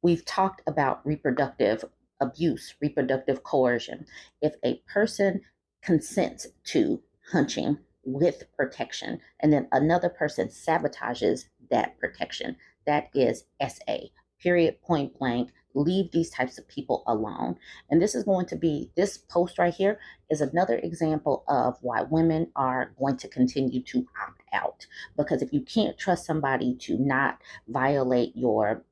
We've talked about reproductive abuse, reproductive coercion. If a person consents to hunching with protection and then another person sabotages that protection, that is SA. Period, point blank. Leave these types of people alone. And this is going to be, this post right here is another example of why women are going to continue to opt out. Because if you can't trust somebody to not violate your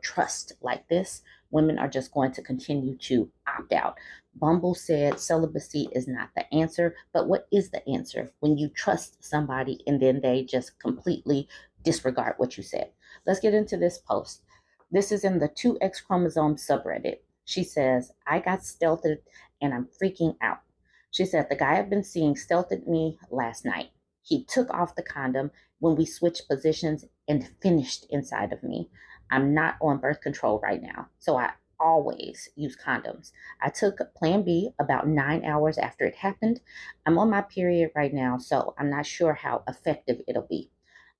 trust like this, women are just going to continue to opt out. Bumble said celibacy is not the answer, but what is the answer when you trust somebody and then they just completely disregard what you said? Let's get into this post. This is in the 2X chromosome subreddit. She says, I got stealthed and I'm freaking out. She said, the guy I've been seeing stealthed me last night. He took off the condom when we switched positions and finished inside of me. I'm not on birth control right now, so I always use condoms. I took Plan B about 9 hours after it happened. I'm on my period right now, so I'm not sure how effective it'll be.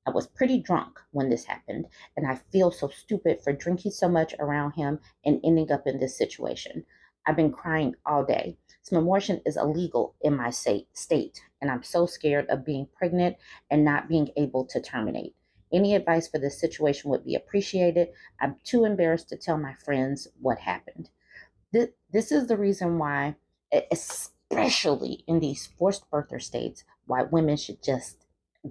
I was pretty drunk when this happened, and I feel so stupid for drinking so much around him and ending up in this situation. I've been crying all day. Smemortion is illegal in my state, and I'm so scared of being pregnant and not being able to terminate. Any advice for this situation would be appreciated. I'm too embarrassed to tell my friends what happened. This is the reason why, especially in these forced birther states, why women should just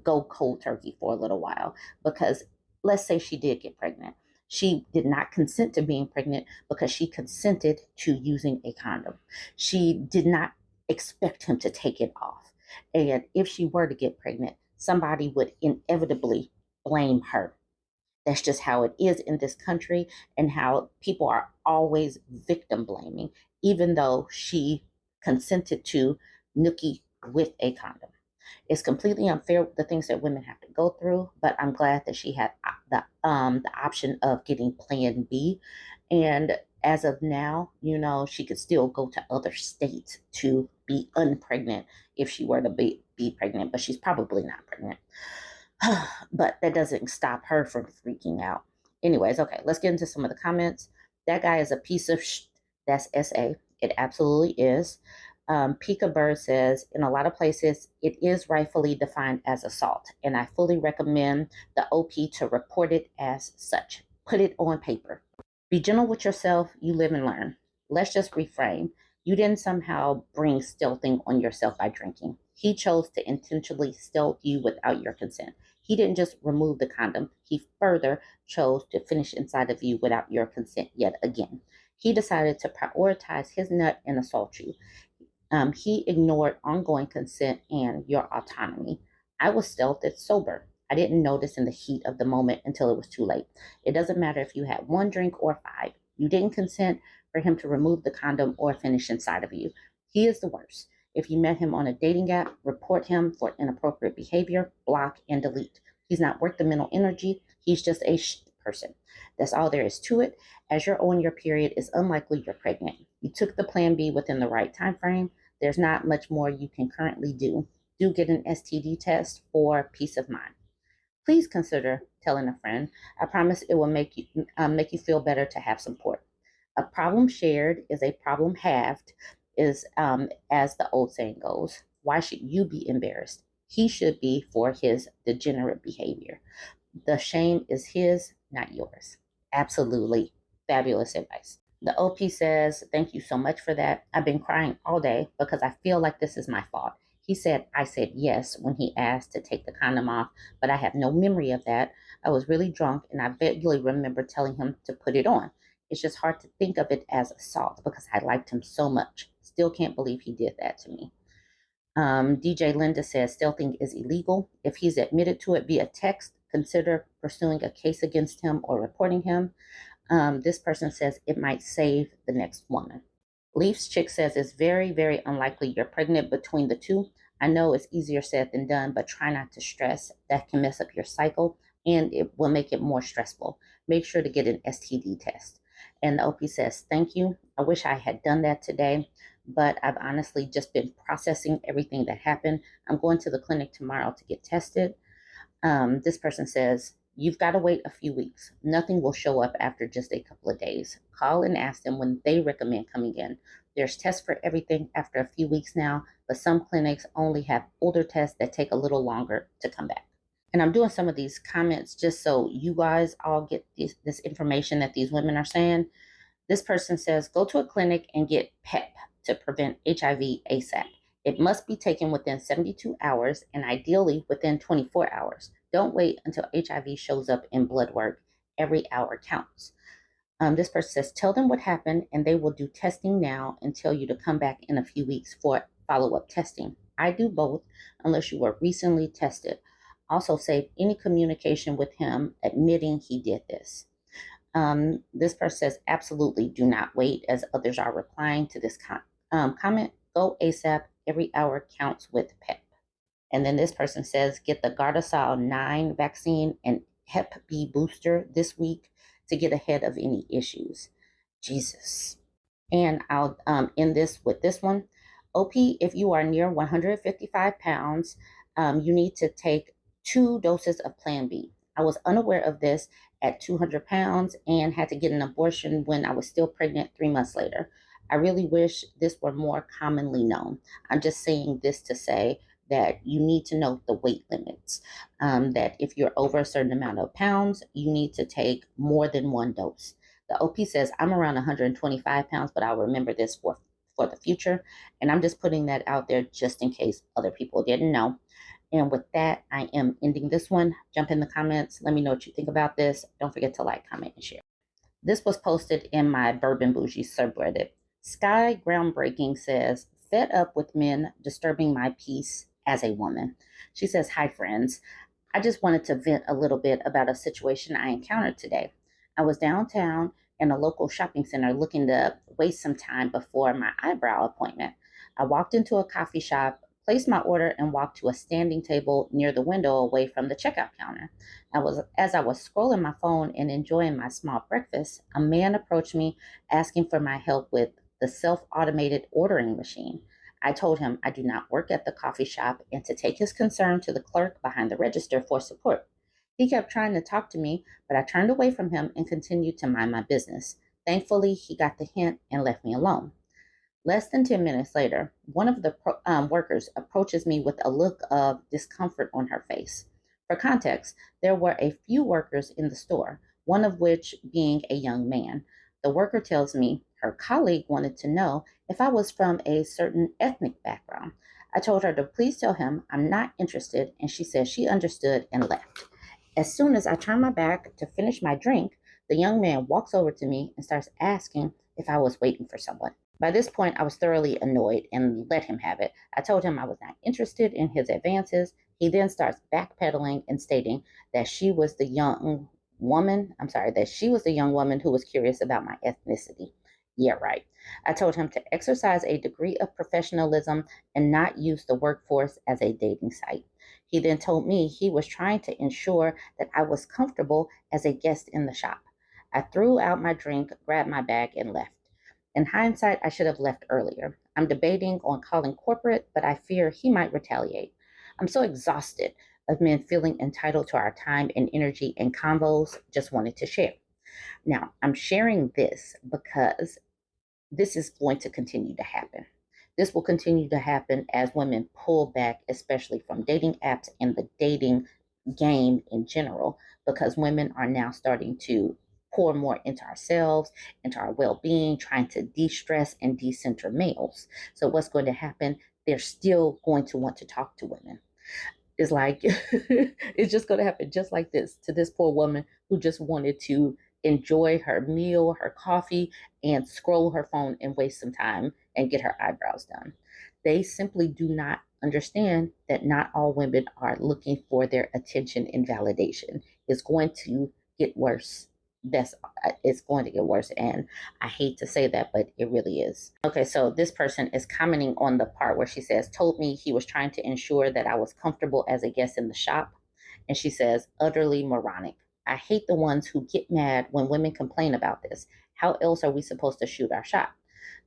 go cold turkey for a little while. Because let's say she did get pregnant. She did not consent to being pregnant because she consented to using a condom. She did not expect him to take it off. And if she were to get pregnant, somebody would inevitably blame her. That's just how it is in this country and how people are always victim blaming, even though she consented to nookie with a condom. It's completely unfair the things that women have to go through, but I'm glad that she had the option of getting Plan B, and as of now, she could still go to other states to be unpregnant if she were to be pregnant, but she's probably not pregnant. But that doesn't stop her from freaking out. Anyways, okay, let's get into some of the comments. That guy is a piece of That's SA. It absolutely is. Pika Bird says, in a lot of places, it is rightfully defined as assault, and I fully recommend the OP to report it as such. Put it on paper. Be gentle with yourself. You live and learn. Let's just reframe. You didn't somehow bring stealthing on yourself by drinking. He chose to intentionally stealth you without your consent. He didn't just remove the condom. He further chose to finish inside of you without your consent yet again. He decided to prioritize his nut and assault you. He ignored ongoing consent and your autonomy. I was stealthed sober. I didn't notice in the heat of the moment until it was too late. It doesn't matter if you had one drink or five. You didn't consent for him to remove the condom or finish inside of you. He is the worst. If you met him on a dating app, report him for inappropriate behavior, block, and delete. He's not worth the mental energy. He's just a person. That's all there is to it. As you're on your period, it's unlikely you're pregnant. You took the Plan B within the right time frame. There's not much more you can currently do. Do get an STD test for peace of mind. Please consider telling a friend. I promise it will make you feel better to have support. A problem shared is a problem halved, is as the old saying goes. Why should you be embarrassed? He should be for his degenerate behavior. The shame is his, not yours. Absolutely fabulous advice. The OP says, thank you so much for that. I've been crying all day because I feel like this is my fault. He said I said yes when he asked to take the condom off, but I have no memory of that. I was really drunk and I vaguely remember telling him to put it on. It's just hard to think of it as assault because I liked him so much. Still can't believe he did that to me. DJ Linda says stealthing is illegal. If he's admitted to it via text, consider pursuing a case against him or reporting him. This person says it might save the next woman. Leaf's Chick says it's very, very unlikely you're pregnant between the two. I know it's easier said than done, but try not to stress. That can mess up your cycle and it will make it more stressful. Make sure to get an STD test. And the OP says, thank you. I wish I had done that today, but I've honestly just been processing everything that happened. I'm going to the clinic tomorrow to get tested. This person says, You've got to wait a few weeks. Nothing will show up after just a couple of days. Call and ask them when they recommend coming in. There's tests for everything after a few weeks now, but some clinics only have older tests that take a little longer to come back. And I'm doing some of these comments just so you guys all get this information that these women are saying. This person says, go to a clinic and get PEP to prevent HIV ASAP. It must be taken within 72 hours and ideally within 24 hours. Don't wait until HIV shows up in blood work. Every hour counts. This person says, tell them what happened and they will do testing now and tell you to come back in a few weeks for follow-up testing. I do both unless you were recently tested. Also save any communication with him admitting he did this. This person says, absolutely do not wait, as others are replying to this comment. Go ASAP. Every hour counts with PEP. And then this person says, get the Gardasil 9 vaccine and Hep B booster this week to get ahead of any issues. Jesus. And I'll end this with this one. OP, if you are near 155 pounds, you need to take 2 doses of Plan B. I was unaware of this at 200 pounds and had to get an abortion when I was still pregnant 3 months later. I really wish this were more commonly known. I'm just saying this to say that you need to know the weight limits, that if you're over a certain amount of pounds, you need to take more than 1 dose. The OP says, I'm around 125 pounds, but I'll remember this for the future. And I'm just putting that out there just in case other people didn't know. And with that, I am ending this one. Jump in the comments. Let me know what you think about this. Don't forget to like, comment, and share. This was posted in my BurbNBougie subreddit. Sky Groundbreaking says, fed up with men disturbing my peace as a woman. She says, hi, friends. I just wanted to vent a little bit about a situation I encountered today. I was downtown in a local shopping center looking to waste some time before my eyebrow appointment. I walked into a coffee shop, placed my order, and walked to a standing table near the window away from the checkout counter. As I was scrolling my phone and enjoying my small breakfast, a man approached me asking for my help with the self-automated ordering machine. I told him I do not work at the coffee shop and to take his concern to the clerk behind the register for support. He kept trying to talk to me, but I turned away from him and continued to mind my business. Thankfully, he got the hint and left me alone. Less than 10 minutes later, one of the workers approaches me with a look of discomfort on her face. For context, there were a few workers in the store, one of which being a young man. The worker tells me her colleague wanted to know if I was from a certain ethnic background. I told her to please tell him I'm not interested, and she said she understood and left. As soon as I turned my back to finish my drink, the young man walks over to me and starts asking if I was waiting for someone. By this point, I was thoroughly annoyed and let him have it. I told him I was not interested in his advances. He then starts backpedaling and stating that she was the young woman who was curious about my ethnicity. Yeah, right. I told him to exercise a degree of professionalism and not use the workforce as a dating site. He then told me he was trying to ensure that I was comfortable as a guest in the shop. I threw out my drink, grabbed my bag, and left. In hindsight, I should have left earlier. I'm debating on calling corporate, but I fear he might retaliate. I'm so exhausted of men feeling entitled to our time and energy and convos. Just wanted to share. Now, I'm sharing this because this is going to continue to happen. This will continue to happen as women pull back, especially from dating apps and the dating game in general, because women are now starting to pour more into ourselves, into our well-being, trying to de-stress and decenter males. So what's going to happen? They're still going to want to talk to women. It's like it's just going to happen just like this to this poor woman who just wanted to enjoy her meal, her coffee, and scroll her phone and waste some time and get her eyebrows done. They simply do not understand that not all women are looking for their attention and validation. It's going to get worse. It's going to get worse, and I hate to say that, but it really is. Okay, so this person is commenting on the part where she says, told me he was trying to ensure that I was comfortable as a guest in the shop. And she says, utterly moronic. I hate the ones who get mad when women complain about this. How else are we supposed to shoot our shot?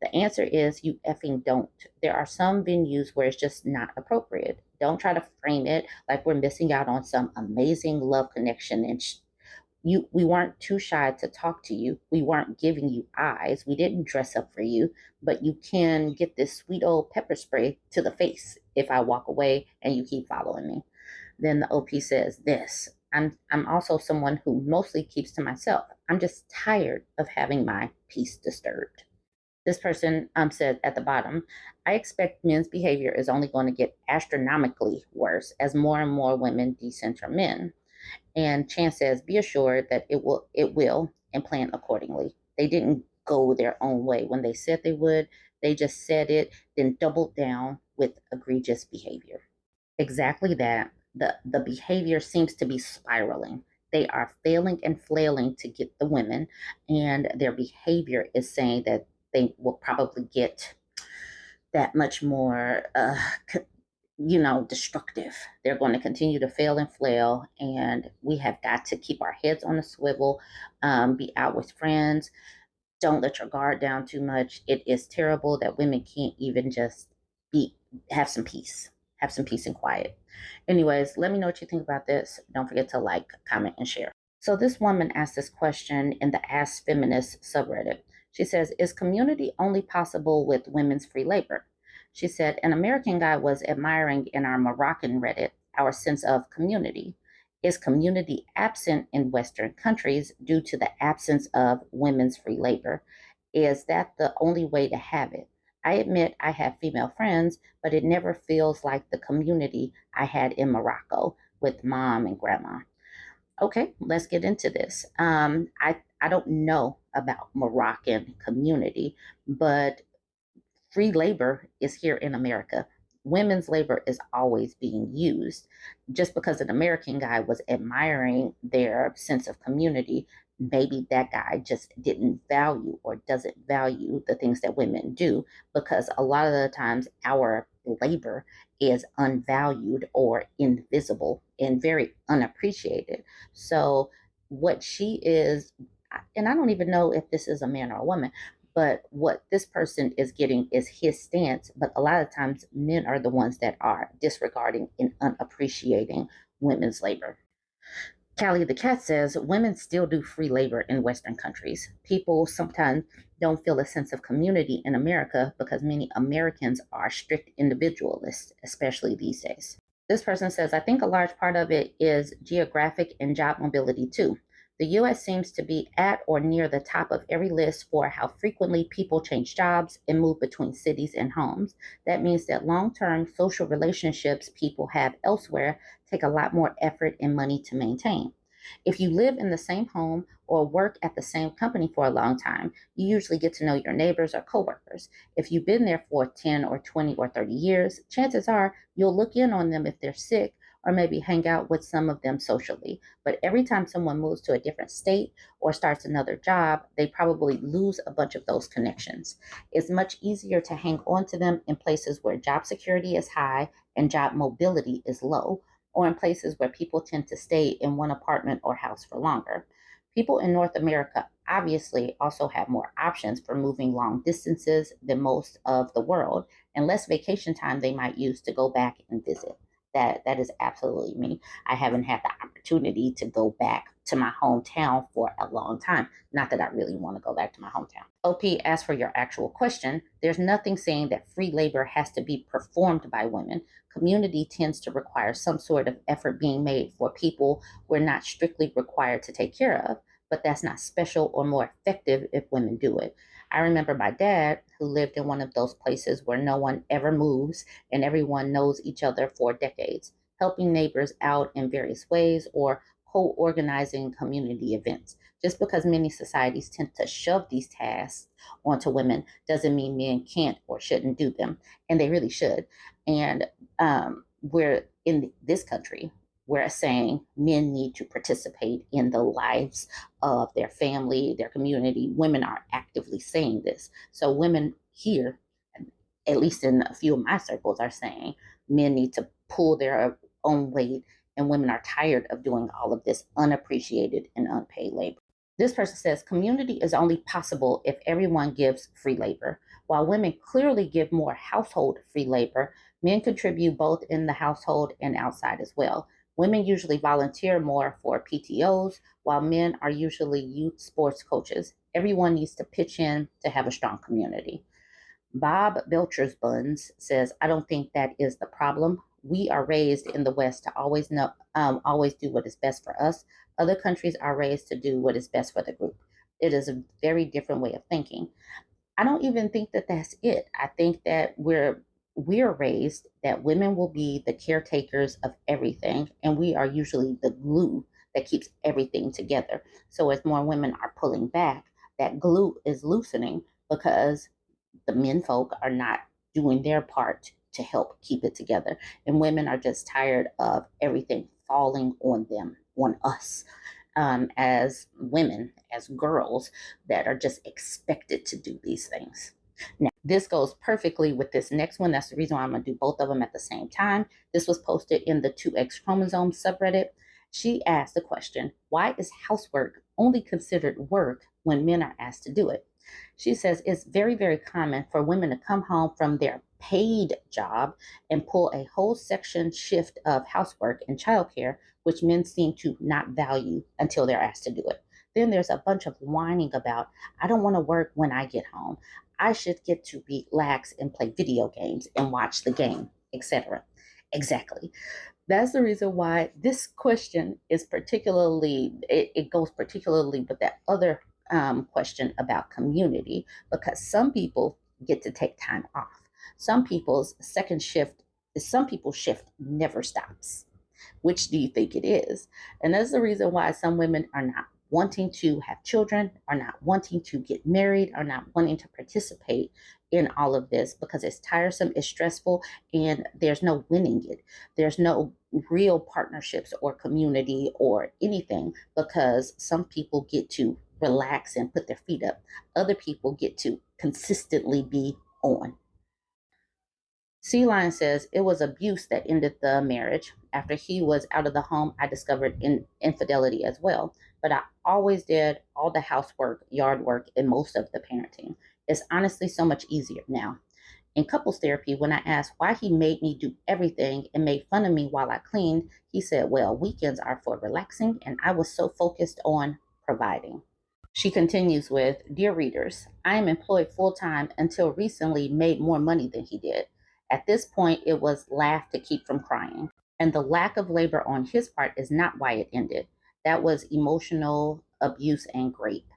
The answer is you effing don't. There are some venues where it's just not appropriate. Don't try to frame it like we're missing out on some amazing love connection. And we weren't too shy to talk to you. We weren't giving you eyes. We didn't dress up for you, but you can get this sweet old pepper spray to the face if I walk away and you keep following me. Then the OP says this. I'm also someone who mostly keeps to myself. I'm just tired of having my peace disturbed. This person said at the bottom, I expect men's behavior is only going to get astronomically worse as more and more women decenter men. And Chance says, be assured that it will, and plan accordingly. They didn't go their own way when they said they would. They just said it, then doubled down with egregious behavior. Exactly that. The behavior seems to be spiraling. They are failing and flailing to get the women, and their behavior is saying that they will probably get that much more destructive. They're going to continue to fail and flail, and we have got to keep our heads on a swivel, be out with friends. Don't let your guard down too much. It is terrible that women can't even just be have some peace, have some peace and quiet. Anyways, let me know what you think about this. Don't forget to like, comment, and share. So this woman asked this question in the Ask Feminist subreddit. She says, is community only possible with women's free labor? She said, an American guy was admiring in our Moroccan Reddit our sense of community. Is community absent in Western countries due to the absence of women's free labor? Is that the only way to have it? I admit I have female friends, but it never feels like the community I had in Morocco with mom and grandma. Okay, let's get into this. I don't know about Moroccan community, but free labor is here in America. Women's labor is always being used. Just because an American guy was admiring their sense of community, maybe that guy just didn't value or doesn't value the things that women do, because a lot of the times our labor is unvalued or invisible and very unappreciated. So, what she is, and I don't even know if this is a man or a woman, but what this person is getting is his stance. But a lot of times, men are the ones that are disregarding and unappreciating women's labor. Callie the cat says women still do free labor in Western countries. People sometimes don't feel a sense of community in America because many Americans are strict individualists, especially these days. This person says, I think a large part of it is geographic and job mobility too. The US seems to be at or near the top of every list for how frequently people change jobs and move between cities and homes. That means that long term social relationships people have elsewhere take a lot more effort and money to maintain. If you live in the same home or work at the same company for a long time, you usually get to know your neighbors or coworkers. If you've been there for 10 or 20 or 30 years, chances are you'll look in on them if they're sick or maybe hang out with some of them socially. But every time someone moves to a different state or starts another job, they probably lose a bunch of those connections. It's much easier to hang on to them in places where job security is high and job mobility is low, or in places where people tend to stay in one apartment or house for longer. People in North America obviously also have more options for moving long distances than most of the world, and less vacation time they might use to go back and visit. That is absolutely me. I haven't had the opportunity to go back to my hometown for a long time. Not that I really want to go back to my hometown. OP, as for your actual question, there's nothing saying that free labor has to be performed by women. Community tends to require some sort of effort being made for people we're not strictly required to take care of, but that's not special or more effective if women do it. I remember my dad, who lived in one of those places where no one ever moves and everyone knows each other for decades, helping neighbors out in various ways or co-organizing community events. Just because many societies tend to shove these tasks onto women doesn't mean men can't or shouldn't do them, and they really should. And we're in this country, we're saying men need to participate in the lives of their family, their community. Women are actively saying this. So women here, at least in a few of my circles, are saying men need to pull their own weight, and women are tired of doing all of this unappreciated and unpaid labor. This person says community is only possible if everyone gives free labor. While women clearly give more household free labor, Men contribute both in the household and outside as well. Women usually volunteer more for PTOs, while men are usually youth sports coaches. Everyone needs to pitch in to have a strong community. Bob Belcher's Buns says, I don't think that is the problem. We are raised in the West to always do what is best for us. Other countries are raised to do what is best for the group. It is a very different way of thinking. I don't even think that that's it. I think that we're raised that women will be the caretakers of everything, and we are usually the glue that keeps everything together. So as more women are pulling back, that glue is loosening because the men folk are not doing their part to help keep it together. And women are just tired of everything falling on them, on us, as women, as girls that are just expected to do these things. Now, this goes perfectly with this next one. That's the reason why I'm going to do both of them at the same time. This was posted in the 2X chromosome subreddit. She asked the question, why is housework only considered work when men are asked to do it? She says it's very, very common for women to come home from their paid job and pull a whole section shift of housework and childcare, which men seem to not value until they're asked to do it. Then there's a bunch of whining about, I don't want to work when I get home. I should get to relax and play video games and watch the game, etc. Exactly. That's the reason why this question is it goes particularly with that other question about community, because some people get to take time off. Some people's shift never stops. Which do you think it is? And that's the reason why some women are not wanting to have children, are not wanting to get married, are not wanting to participate in all of this, because it's tiresome, it's stressful, and there's no winning it. There's no real partnerships or community or anything, because some people get to relax and put their feet up. Other people get to consistently be on. Sea Lion says it was abuse that ended the marriage. After he was out of the home, I discovered infidelity as well. But I always did all the housework, yard work, and most of the parenting. It's honestly so much easier now. In couples therapy, when I asked why he made me do everything and made fun of me while I cleaned, he said, well, weekends are for relaxing, and I was so focused on providing. She continues with, dear readers, I am employed full time until recently made more money than he did. At this point, it was laughed to keep from crying. And the lack of labor on his part is not why it ended. That was emotional abuse and rape.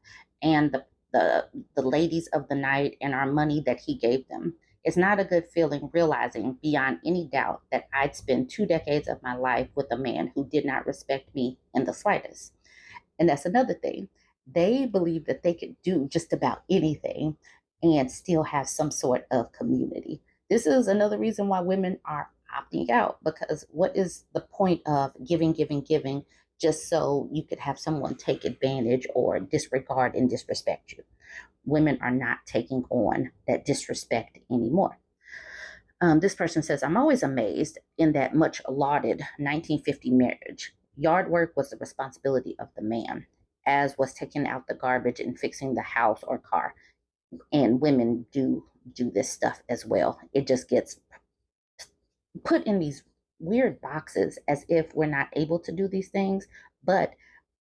And the ladies of the night and our money that he gave them. It's not a good feeling realizing beyond any doubt that I'd spent 2 decades of my life with a man who did not respect me in the slightest. And that's another thing. They believe that they could do just about anything and still have some sort of community. This is another reason why women are opting out, because what is the point of giving, giving, giving just so you could have someone take advantage or disregard and disrespect you? Women are not taking on that disrespect anymore. This person says, I'm always amazed in that much lauded 1950 marriage. Yard work was the responsibility of the man, as was taking out the garbage and fixing the house or car. And women do this stuff as well. It just gets put in these weird boxes as if we're not able to do these things. But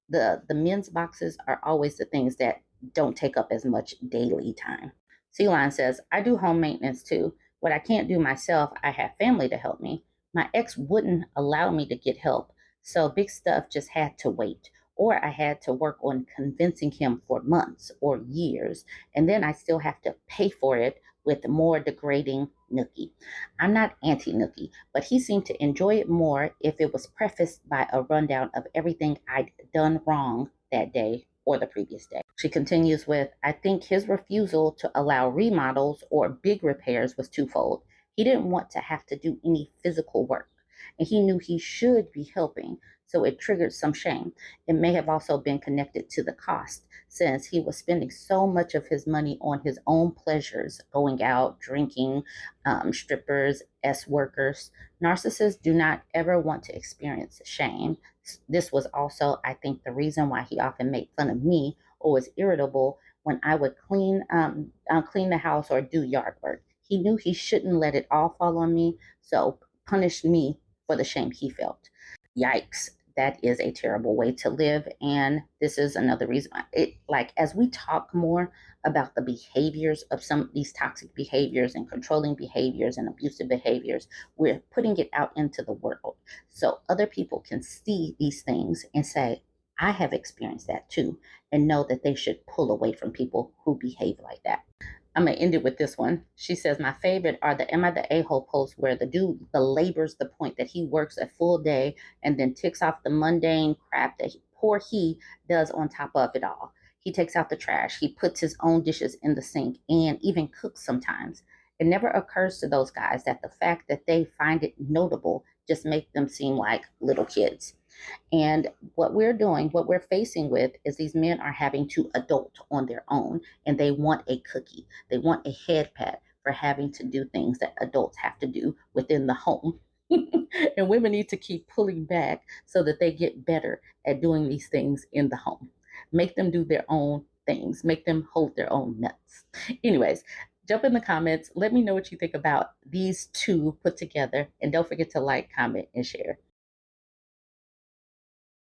the men's boxes are always the things that don't take up as much daily time. Sea Lion says, I do home maintenance too. What I can't do myself, I have family to help me. My ex wouldn't allow me to get help, so big stuff just had to wait. Or I had to work on convincing him for months or years, and then I still have to pay for it with more degrading nookie. I'm not anti nookie, but he seemed to enjoy it more if it was prefaced by a rundown of everything I'd done wrong that day or the previous day. She continues with, I think his refusal to allow remodels or big repairs was twofold. He didn't want to have to do any physical work, and he knew he should be helping, so it triggered some shame. It may have also been connected to the cost, since he was spending so much of his money on his own pleasures, going out, drinking, strippers, S workers. Narcissists do not ever want to experience shame. This was also, I think, the reason why he often made fun of me or was irritable when I would clean the house or do yard work. He knew he shouldn't let it all fall on me, so punished me for the shame he felt. Yikes. That is a terrible way to live. And this is another reason like, as we talk more about the behaviors of some of these toxic behaviors and controlling behaviors and abusive behaviors, we're putting it out into the world so other people can see these things and say, I have experienced that too, and know that they should pull away from people who behave like that. I'm gonna end it with this one. She says, my favorite are the Am I the A-hole posts where the dude belabors the point that he works a full day and then ticks off the mundane crap that poor he does on top of it all. He takes out the trash, he puts his own dishes in the sink, and even cooks sometimes. It never occurs to those guys that the fact that they find it notable just makes them seem like little kids. And what we're doing, what we're facing with, is these men are having to adult on their own, and they want a cookie. They want a head pat for having to do things that adults have to do within the home. And women need to keep pulling back so that they get better at doing these things in the home. Make them do their own things, make them hold their own nuts. Anyways, jump in the comments. Let me know what you think about these two put together. And don't forget to like, comment, and share.